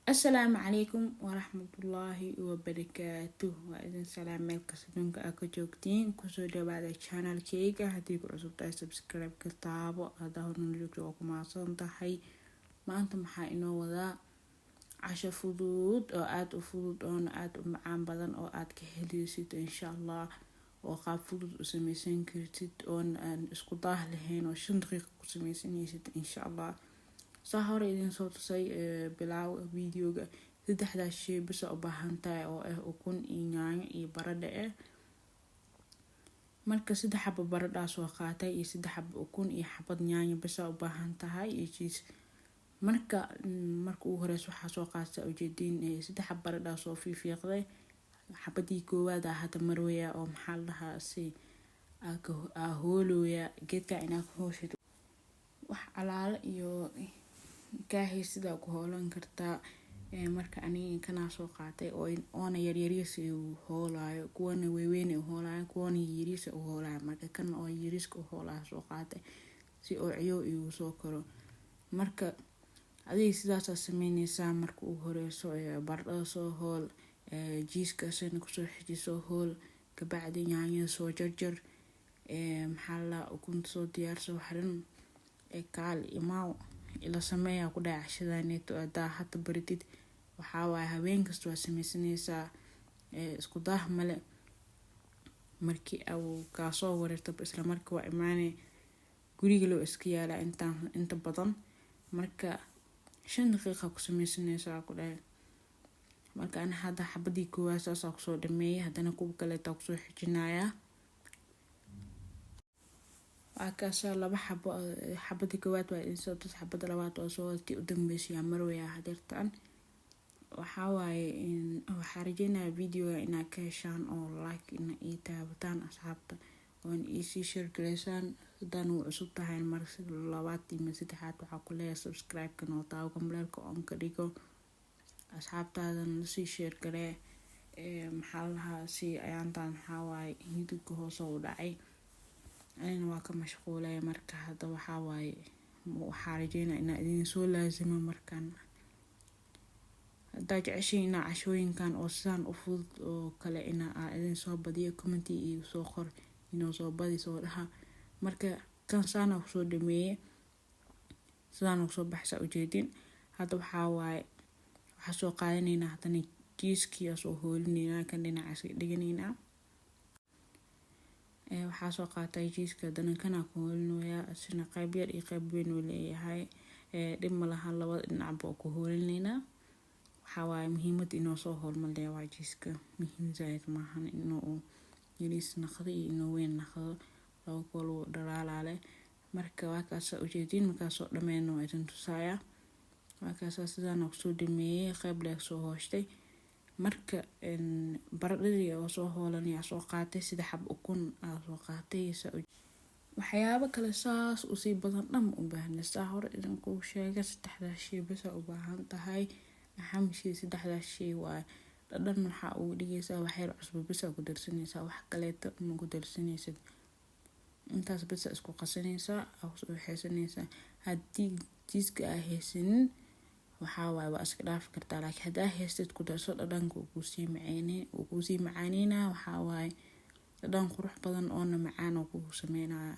السلام عليكم ورحمة الله وبركاته. وإذن سلام ملك سدونك أكو جوكتين كسو بعد الشانل كيكا هديك عصب تاي سبسكرايب كتابو هذا هو نلوك جوكو مع صنطحي ما أنتم حاينو وذا عشا فضود أو آد فضود أو آد معان بدن أو آد كهديسيت إن شاء الله وقاب فضود أسميسين كرتيت أون اسكو ضاه لهين وشن دقيقة أسميسين يسيت إن شاء الله صهر إذن صوت سي بلاو فيديوغا سدحدا شي بس u baahan tahay oo ukun iyo yaanyo iyo baradho marka 3 xabo baradho soo qaatay iyo 3 xabo ukun iyo xabad yaanyo bas u baahan tahay iyo cheese marka uu horeys waxa soo qaatay ujeedin 3 xabo baradho soo fiiqday xabadii koowaad hada marwaya oo maxaa lahaa si hoolooya geedka ina ku hooshid wax alaala iyo kaahay sida ku hoolan kartaa marka aniga kana soo qaatay oo oona yaryariis uu hoolaayo kuwana weeweyn uu hoolaayo kuwana yariis uu hoolaayo marka kan oo yariis ku hoolaa soo qaatay si oo ciyo uu soo koro marka adii sidaas sameynaysa marka uu horeyso baradhada soo hool jiiska san ku soo xijiso hool ka bacdi yaanyo soo jarjar maxaa la ukunta soo diyaarso xarin kaal imaaw ila sameeyaa ku dhaacashadaaneeto adaa hata baridid waxaa waay habeen kasta waa sameysanaysaa isku daah male markii uu ka soo wareerto isla markii waa imaanay guriga loo iska yaala inta badan marka 5 daqiiqo ku sameysanaysaa ku dhaay marka ana hada xabadii koowaad saas ku soo dhameeyay hadana kuwa kale taa ku soo xijinaaya akaasha 2 xabo xabadii koowaad waa in soo xabada labaad oo soo tii u dambeysay marwaya hadeertan waxa waaye waxa rajeynaa video ina ka heshaan oo like ina ii taabataan asxaabta oo ii sii share gareysaan hadaan uu cusub tahay marka labaad iyo saddexaad waxa ku leeyahay subscribe kan oo taa gambalka on ka dhigo asxaabtaadan la sii share garee maxaa lahaa si ayaantan waxa waaye youtube hoos u dhacay أنا واقع مشغولة مركا هذا وحاواي وحارجينا إن إذن سو لازم مركان داج عشينا عشوين كان أوسان أفضل وكلا إنا إذن سو بديه كومنتي سو خر إنه سو بدي سو لها مركا كان سانا وسو دمية سانا وسو بحث أوجدين هذا وحاواي وحسو قاينينا هتاني جيسكي أسو هولنينا كان لنا عسي دينينا waxaa soo qaatay jiiska danankana ku hoolnooya asina qayb yar iyo qayb weyn uu leeyahay dhib ma laha labada dhinac boo ku hoolinayna waxa waaye muhiimad inoo soo hoolmalay waa jiiska muhiim zaid maahan inuu yariis naqdo iyo inuu weyn naqdo laba kolo dhalaalaale marka waa kaas ujeedin marka soo dhameeyno idin tusaaya waa kaas sidaan ku soo dhameeyay qayb leeg soo hoostay marka baradhadii oo soo hoolanaya soo qaatay 3 xab ukun soo qaatay waxyaabo kale saas u sii badan dham u baahnaysaa hore idin ku sheegay 3 shay bas u baahan tahay ahamshi 3 shay waa dhadhan waxa uu dhigaysaa wax yar cusub bas ku darsanaysaa wax kale ma ku darsanaysid intaas bas isku qasanaysaa oo soo xeesanaysaa hadii jiiska ay haysanin waxa waaye waa iska dhaaf kartaa laakiin hadaa heystid ku darso dhadhanka uu ku sii macaanina waxa waaye dhadhan qurux badan oo macaan oo ku sameynaya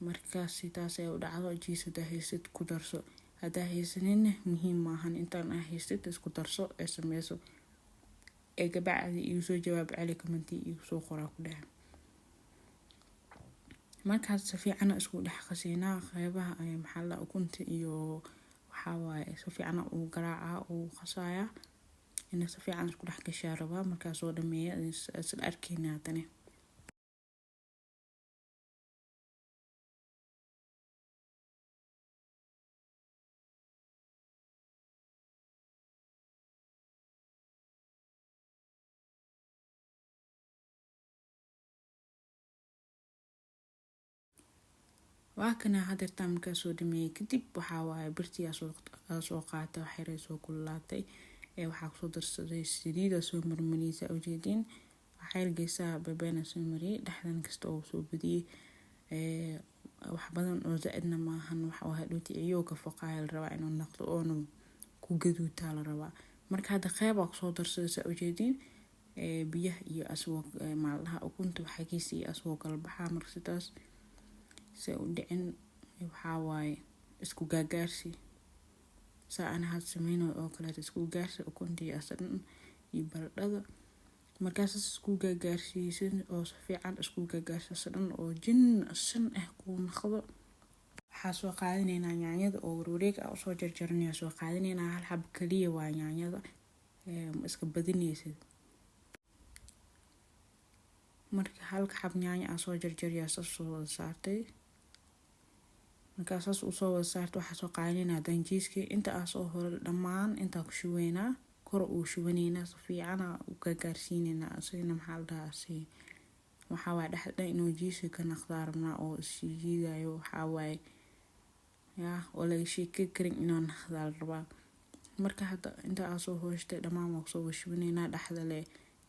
marka sidaas ay u dhacdo jiisada heystid ku darso hadaa haysanin muhiim maahan intaan heystid isku darso ee sameyso ee gabadhi iyo soo jawaab cali commenti iyo soo qoraa ku dhahay markaas si fiican isku dhex qasina qaybaha ay maxaa la ukunta iyo waxawaaye si fiican uu garaaca uu qasaaya in si fiican isku dhex gashaa rabaa markaas oo dhameeyo isla arkeena tani waakana hadeertaan markaa soo dhameeyay kadib waxaa waaye birtii soo qaatay waxay soo kululaatay waxaa ku soo darsaday saliid soo marmariyay ujeedin waxay geysaa babeena soo mariyay dhaxdan kasta oo soo badiyay wax badan oo zaadna maahan waxa waa hadhooti iyo ka foqaayl rabaa inuu naqdo oo ku gaduutaa la rabaa. Marka hadda qeyb aa kusoo darsadaysa ujeedin biyaha iyo asagoo maaldaha ukunta xagiisa iyo asagoo kala baxaa. Marka sidaas say u dhicin waxaa waaye isku gaagaarsi saa ana had sameynayo oo kale isku gaarsi ukunta iyo asagan iyo baradhada. Markaas isku gaagaarsiisan oo si fiican isku gaagaarsiisan oo jinsan ku noqdo. Waxaa soo qaadanaynaa yaanyada oo wareeg ah soo jarjarnaa soo qaadanaynaa hal xab kaliya waa yaanyada iska badinaysid. Marka hal xab yaanya soo jarjariyaa soo saartay. Markaas u soo saarto waxaa soo qaadanaynaa danjiiska inta soo hor dhamaan inta ku shuweynaa kor uu shuwanayna si fiican u gaagaarsiinayna asagna maxaa la dhahaa waxaa waaye dhaxda inuu jiiska ka naqdarna oo shiidayo waxaa waaye oo laga sheekay karin inuu naqdal rabaa. Marka hadda inta soo hoostay dhamaan waa soo shuwanayna dhaxda le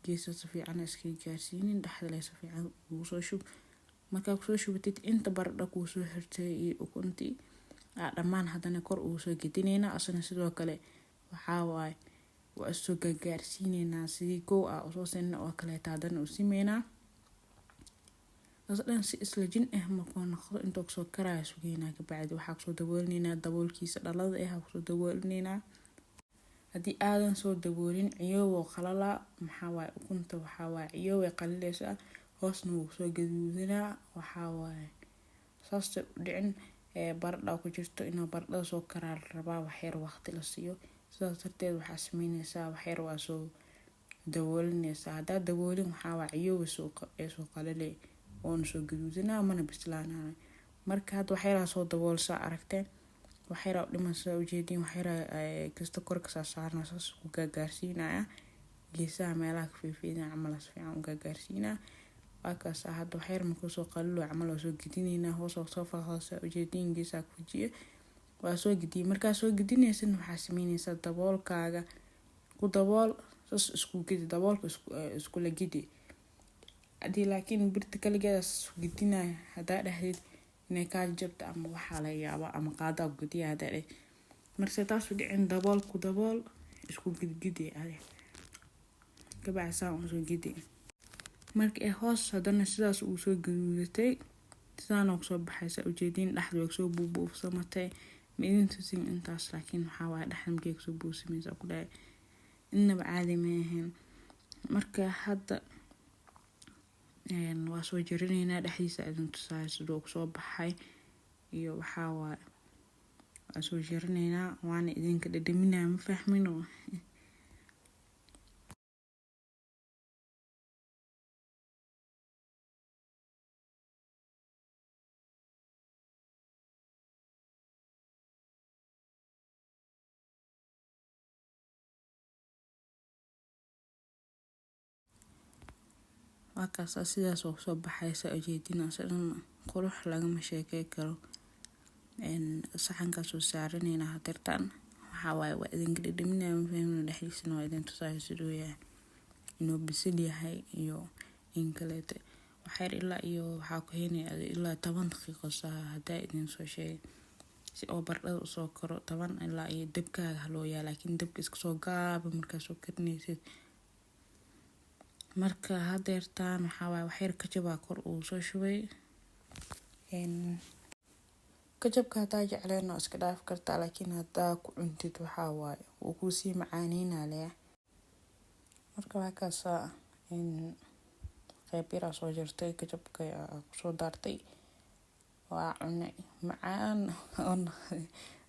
geeso si fiican iska gaarsiinin dhaxda le si fiican ugu soo shub. Marka ku soo shubatid inta baradho ku soo hirtay iyo ukunti dhamaan haddana kor uu soo gedinayna asana sidoo kale waxaa waaye waa soo gaagaarsiinayna sidii koo soo sinna oo kale taadana u simeynaa. Asadan si isla jin markuu noqdo inta soo karaayo sugeynaa ka bacdi waxaa soo daboolnayna daboolkiisa dhalada waxaa soo daboolnayna. Haddii aadan soo daboolin ciyow qalala maxaa waaye ukunta waxaa waaye ciyow qalaleysa hoosna wuu soo gaduudinaa waxaa waaye saas u dhicin baradho ku jirto inuu baradhada soo karaa rabaa wax yar waqti la siiyo. Sidaas darteed waxaa sameynaysaa wax yar waa soo daboolinaysaa. Hadda daboolin waxaa waaye ciyow soo qalalay oo soo gaduudinaa mana bislaanaa. Marka hadda wax yar soo daboolsa aragteen wax yar dhimansa ujeedin wax yar kasta kor ka saarnaa saas ku gaagaarsiinaya geesaha meelaha ka fiifiidan camal si fiican u gaagaarsiinaa. Waakaas hadda wax yar markuu soo qalalo camal soo gidinayna hoos soo faaqaysa ujeedin geesaha ku jiye waa soo gidiyay. Markaa soo gidinaysan waxaa sameynaysaa daboolkaaga ku dabool saas isku gidi daboolka isku la gidi. Hadii laakiin birta kaligeeda isku gidinaya hadda dhahdid inay ka jabto ama waxa la yaabo ama qaada gudiya hadda marka taas u dhicin dabool ku dabool isku gidi ka bacsan oo soo gidi. Marka hoos haddana sidaas uu soo gaduudatay sidaan oo soo baxaysa ujeedin dhaxda way soo buubuufsamatay midin tusin intaas laakiin waxaa waaye dhaxamkeeg soo buusimeysa ku dhaay inaba caadi ma ahayn. Marka hadda waa soo jarinaynaa dhaxdiisa idin tusaay sidoo soo baxay iyo waxaa waaye waa soo jarinaynaa waana idinka dhadhaminaa ma fahmino. Waakaas sidaas oo soo baxaysa ujeedin asadan qurux lagama sheekay karo. Saxanka soo saaranayna hadirtaan waxaa waaye waa idinka dhadhaminaa ma fahmino dhaxdiisana waa idin tusaay sidoo yahay inuu bisil yahay iyo in kale wax yar ilaa iyo waxaa ku heenay ilaa 10 daqiiqo hadda idin soo sheegay si oo baradhada u soo karo 10 ilaa iyo dabkaaga loo yaa laakiin dabka iska soo gaabo markaa soo karnaysid. Marka hadeertaan waxaa waaye wax yar ka jabaa kor uu soo shubay ka jabka hadaa jecleen oo iska dhaaf kartaa laakiin hadaa ku cuntid waxaa waaye uu ku sii macaanina leh. Marka waakaas qayb yar soo jartay ka jabka soo daartay waa cunay macaan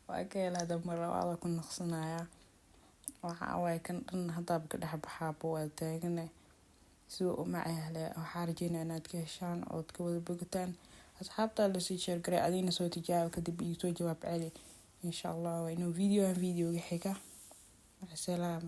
waa ka helaa marwada ku naqsanaya waxaa waaye kan dhan hadda ka dhex baxaabo waa taagan sidoo macaan waxaa rajeynaa inaad ka heshaan oo ka wada bogataan asxaabta la sii share garay adina soo tijaab kadib iyo soo jawaab celi insha Allah waa inuu video xiga. Salaam.